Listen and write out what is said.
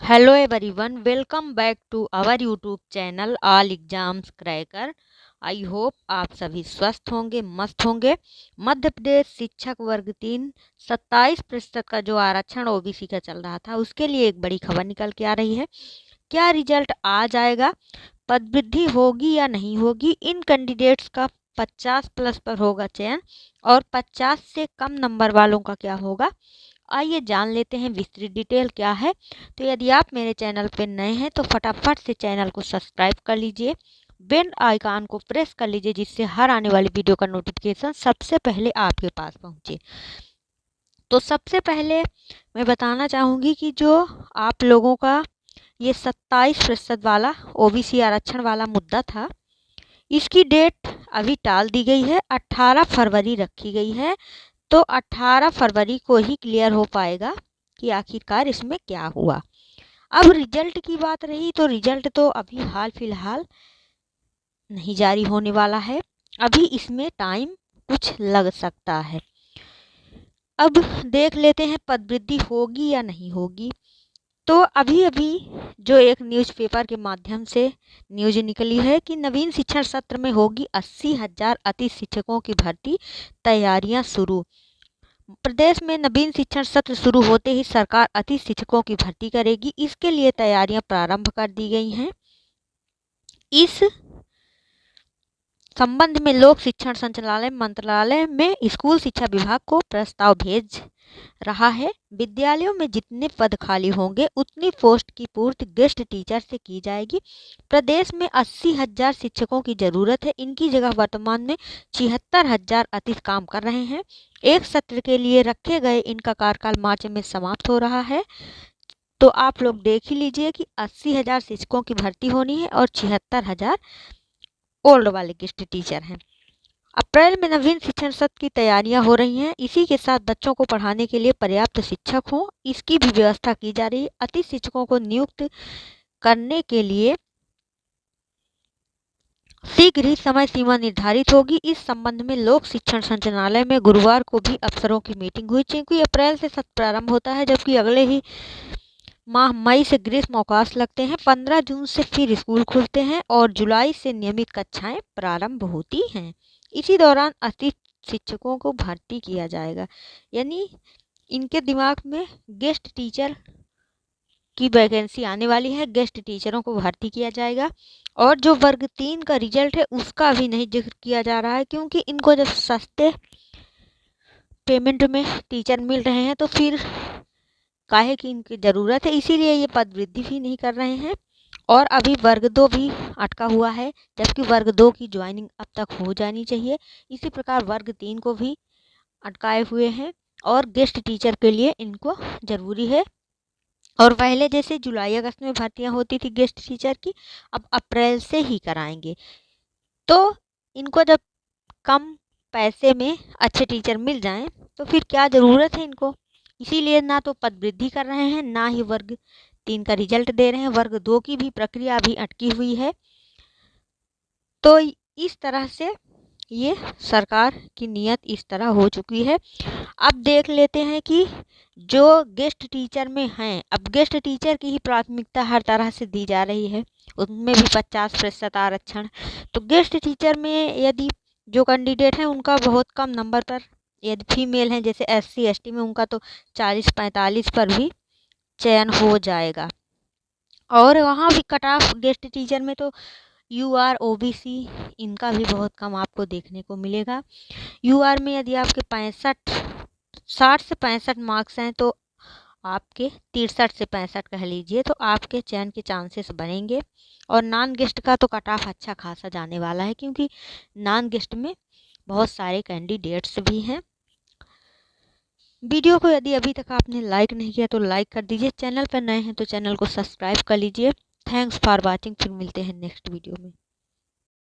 Hello everyone, welcome back to our YouTube channel all exams cracker. I hope आप सभी स्वस्थ होंगे, मस्त होंगे। मध्य प्रदेश शिक्षक वर्ग 3 27% का जो आरक्षण ओबीसी का चल रहा था, उसके लिए एक बड़ी खबर निकल के आ रही है। क्या रिजल्ट आ जाएगा? पद वृद्धि होगी या नहीं होगी? इन कैंडिडेट्स का 50+ पर होगा चयन, और 50 से कम नंबर वालों का क्या होगा? आइए जान लेते हैं विस्तृत डिटेल क्या है। तो यदि आप मेरे चैनल पर नए हैं तो फटाफट से चैनल को सब्सक्राइब कर लीजिए, बेल आइकन को प्रेस कर लीजिए, जिससे हर आने वाली वीडियो का नोटिफिकेशन सबसे पहले आपके पास पहुंचे। तो सबसे पहले मैं बताना चाहूँगी कि जो आप लोगों का ये 27% वाला ओबीसी आरक्षण वाला मुद्दा था, इसकी डेट अभी टाल दी गई है, 18 फरवरी रखी गई है। तो 18 फरवरी को ही क्लियर हो पाएगा कि आखिरकार इसमें क्या हुआ। अब रिजल्ट की बात रही तो रिजल्ट तो अभी हाल फिलहाल नहीं जारी होने वाला है, अभी इसमें टाइम कुछ लग सकता है। अब देख लेते हैं पद वृद्धि होगी या नहीं होगी। तो अभी अभी जो एक न्यूज़पेपर के माध्यम से न्यूज निकली है कि नवीन शिक्षण सत्र में होगी 80,000 अति शिक्षकों की भर्ती, तैयारियां शुरू। प्रदेश में नवीन शिक्षण सत्र शुरू होते ही सरकार अति शिक्षकों की भर्ती करेगी। इसके लिए तैयारियां प्रारंभ कर दी गई हैं। इस संबंध में लोक शिक्षण संचालनालय मंत्रालय में स्कूल शिक्षा विभाग को प्रस्ताव भेज रहा है। विद्यालयों में जितने पद खाली होंगे उतनी पोस्ट की पूर्ति गेस्ट टीचर से की जाएगी। प्रदेश में 80,000 शिक्षकों की जरूरत है। इनकी जगह वर्तमान में 76,000 अतिथि काम कर रहे हैं। एक सत्र के लिए रखे गए इनका कार्यकाल मार्च में समाप्त हो रहा है। तो आप लोग देख ही लीजिए कि 80,000 शिक्षकों की भर्ती होनी है और 76,000 ओल्ड वाले गेस्ट टीचर हैं। अप्रैल में नवीन शिक्षण सत्र की तैयारियां हो रही हैं। इसी के साथ बच्चों को पढ़ाने के लिए पर्याप्त शिक्षक हों, इसकी भी व्यवस्था की जा रही है। अति शिक्षकों को नियुक्त करने के लिए शीघ्र ही समय सीमा निर्धारित होगी। इस संबंध में लोक शिक्षण संचालनालय में गुरुवार को भी अफसरों की मीटिंग हुई। क्योंकि अप्रैल से सत्र प्रारंभ होता है, जबकि अगले ही माह मई से ग्रीष्म अवकाश लगते हैं। 15 जून से फिर स्कूल खुलते हैं और जुलाई से नियमित कक्षाएं प्रारंभ होती हैं। इसी दौरान अतिथि शिक्षकों को भर्ती किया जाएगा, यानी इनके दिमाग में गेस्ट टीचर की वैकेंसी आने वाली है, गेस्ट टीचरों को भर्ती किया जाएगा। और जो वर्ग 3 का रिजल्ट है उसका अभी नहीं जिक्र किया जा रहा है, क्योंकि इनको जब सस्ते पेमेंट में टीचर मिल रहे हैं तो फिर काहे की इनकी ज़रूरत है, इसीलिए ये पद वृद्धि भी नहीं कर रहे हैं। और अभी वर्ग 2 भी अटका हुआ है, जबकि वर्ग 2 की ज्वाइनिंग अब तक हो जानी चाहिए। इसी प्रकार वर्ग 3 को भी अटकाए हुए हैं और गेस्ट टीचर के लिए इनको ज़रूरी है। और पहले जैसे जुलाई अगस्त में भर्तियां होती थी गेस्ट टीचर की, अब अप्रैल से ही कराएंगे। तो इनको जब कम पैसे में अच्छे टीचर मिल जाएं तो फिर क्या ज़रूरत है इनको। इसीलिए ना तो पद वृद्धि कर रहे हैं, ना ही वर्ग 3 का रिजल्ट दे रहे हैं। वर्ग 2 की भी प्रक्रिया अभी अटकी हुई है। तो इस तरह से ये सरकार की नीयत इस तरह हो चुकी है। अब देख लेते हैं कि जो गेस्ट टीचर में हैं, अब गेस्ट टीचर की ही प्राथमिकता हर तरह से दी जा रही है, उनमें भी 50% आरक्षण। तो गेस्ट टीचर में यदि जो कैंडिडेट हैं उनका बहुत कम नंबर पर, यदि फीमेल हैं जैसे SC ST में, उनका तो 40-45 पर भी चयन हो जाएगा। और वहाँ भी कट ऑफ गेस्ट टीचर में तो UR OBC इनका भी बहुत कम आपको देखने को मिलेगा। UR में यदि आपके 60 से 65 मार्क्स हैं तो आपके 63 से 65 कह लीजिए, तो आपके चयन के चांसेस बनेंगे। और नॉन गेस्ट का तो कट ऑफ अच्छा खासा जाने वाला है, क्योंकि नॉन गेस्ट में बहुत सारे कैंडिडेट्स भी हैं। वीडियो को यदि अभी तक आपने लाइक नहीं किया तो लाइक कर दीजिए, चैनल पर नए हैं तो चैनल को सब्सक्राइब कर लीजिए। Thanks for watching. फिर मिलते हैं नेक्स्ट वीडियो में।